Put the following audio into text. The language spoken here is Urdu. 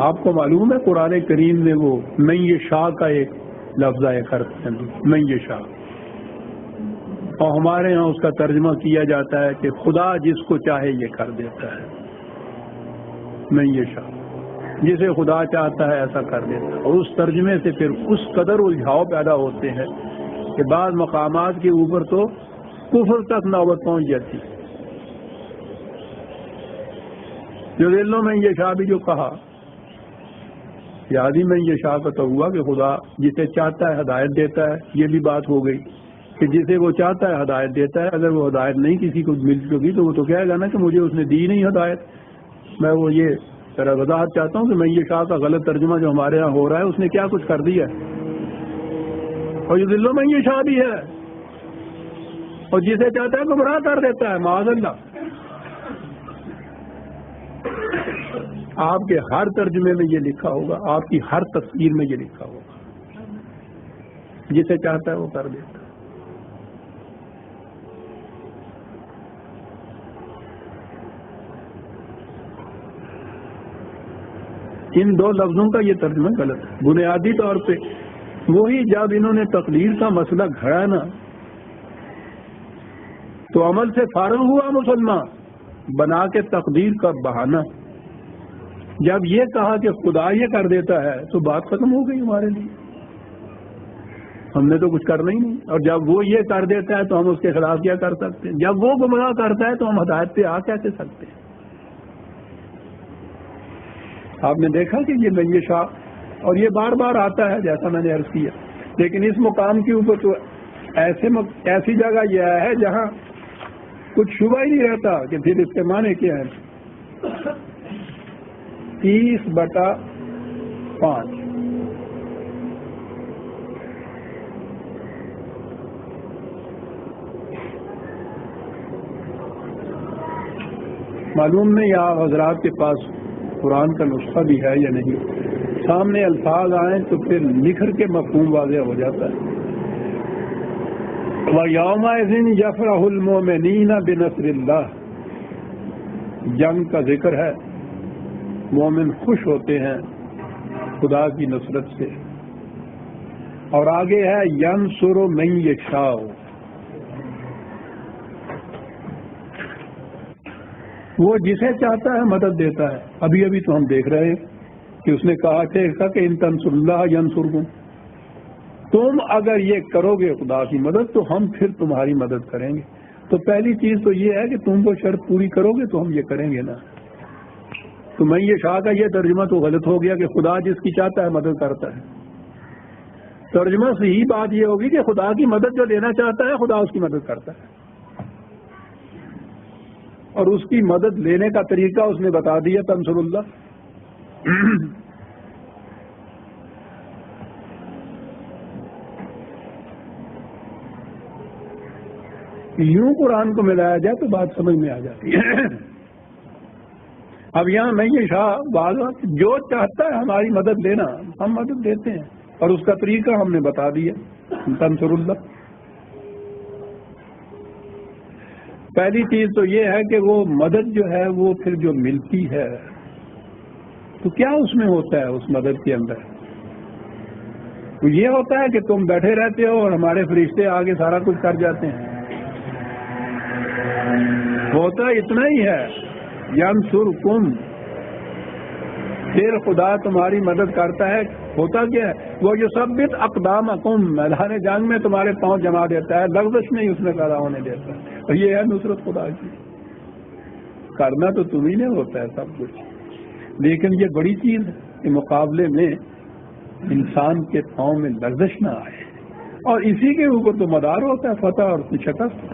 آپ کو معلوم ہے قرآن کریم میں وہ من یشاء کا ایک لفظ ہے خرف من یشاء، اور ہمارے ہاں اس کا ترجمہ کیا جاتا ہے کہ خدا جس کو چاہے یہ کر دیتا ہے. من یشاء، جسے خدا چاہتا ہے ایسا کر دیتا ہے. اور اس ترجمے سے پھر اس قدر الجھاؤ پیدا ہوتے ہیں کہ بعض مقامات کے اوپر تو کفر تک نوبت پہنچ جاتی. جو دلوں میں یہ شاہ بھی جو کہا یادی میں یہ شاہ کا تو ہوا کہ خدا جسے چاہتا ہے ہدایت دیتا ہے. یہ بھی بات ہو گئی کہ جسے وہ چاہتا ہے ہدایت دیتا ہے. اگر وہ ہدایت نہیں کسی کو مل چکی تو وہ تو کہے گا نا کہ مجھے اس نے دی نہیں ہدایت. میں وہ یہ ذرا وضاحت چاہتا ہوں کہ میں یہ شاہ کا غلط ترجمہ جو ہمارے ہاں ہو رہا ہے اس نے کیا کچھ کر دیا ہے. اور یہ دلوں میں یہ شاہ بھی ہے اور جسے چاہتا ہے گمراہ کر دیتا ہے معاذ اللہ. آپ کے ہر ترجمے میں یہ لکھا ہوگا، آپ کی ہر تفسیر میں یہ لکھا ہوگا، جسے چاہتا ہے وہ کر دیتا ہے. ان دو لفظوں کا یہ ترجمہ غلط ہے. بنیادی طور پہ وہی جب انہوں نے تقدیر کا مسئلہ گھڑا نا تو عمل سے فارغ ہوا مسلمان بنا کے تقدیر کا بہانہ. جب یہ کہا کہ خدا یہ کر دیتا ہے تو بات ختم ہو گئی ہمارے لیے. ہم نے تو کچھ کرنا ہی نہیں. اور جب وہ یہ کر دیتا ہے تو ہم اس کے خلاف کیا کر سکتے ہیں؟ جب وہ گمراہ کرتا ہے تو ہم ہدایت پہ آ کیسے سکتے ہیں؟ آپ نے دیکھا کہ یہ من یشاء اور یہ بار بار آتا ہے جیسا میں نے عرض کیا. لیکن اس مقام کے اوپر تو ایسی جگہ یہ ہے جہاں کچھ شبہ ہی نہیں رہتا کہ پھر اس کے معنی کیا ہے. 30/5 معلوم نہیں آپ حضرات کے پاس قرآن کا نسخہ بھی ہے یا نہیں. سامنے الفاظ آئیں تو پھر نکھر کے مفہوم واضح ہو جاتا ہے. وَيَوْمَئِذٍ يَفْرَحُ الْمُؤْمِنِينَ بِنَصْرِ اللَّهِ، جنگ کا ذکر ہے. مومن خوش ہوتے ہیں خدا کی نصرت سے. اور آگے ہے يَنْصُرُ مَن يَشَاءُ، وہ جسے چاہتا ہے مدد دیتا ہے. ابھی تو ہم دیکھ رہے ہیں کہ اس نے کہا کہ ان تنصروا اللہ ینصرکم، تم اگر یہ کرو گے خدا کی مدد تو ہم پھر تمہاری مدد کریں گے. تو پہلی چیز تو یہ ہے کہ تم وہ شرط پوری کرو گے تو ہم یہ کریں گے نا. تو میں یہ شاہ کا یہ ترجمہ تو غلط ہو گیا کہ خدا جس کی چاہتا ہے مدد کرتا ہے. ترجمہ صحیح بات یہ ہوگی کہ خدا کی مدد جو لینا چاہتا ہے خدا اس کی مدد کرتا ہے، اور اس کی مدد لینے کا طریقہ اس نے بتا دیا تنصر اللہ. یوں قرآن کو ملایا جائے تو بات سمجھ میں آ جاتی ہے. اب یہاں میں یہ شاہ بات جو چاہتا ہے ہماری مدد لینا ہم مدد دیتے ہیں، اور اس کا طریقہ ہم نے بتا دیا تنصر اللہ. پہلی چیز تو یہ ہے کہ وہ مدد جو ہے وہ پھر جو ملتی ہے تو کیا اس میں ہوتا ہے اس مدد کے اندر؟ تو یہ ہوتا ہے کہ تم بیٹھے رہتے ہو اور ہمارے فرشتے آگے سارا کچھ کر جاتے ہیں. ہوتا اتنا ہی ہے ینصرکم، پھر خدا تمہاری مدد کرتا ہے. ہوتا کیا ہے؟ وہ یثبت اقدامکم، میدان جنگ میں تمہارے پاؤں جما دیتا ہے، لغزش نہیں اس میں پیدا ہونے دیتا. اور یہ ہے نصرت خدا کی. کرنا تو تمہیں نے ہوتا ہے سب کچھ، لیکن یہ بڑی چیز ہے کہ مقابلے میں انسان کے پاؤں میں لغزش نہ آئے، اور اسی کے اوپر تو مدار ہوتا ہے فتح اور شکست.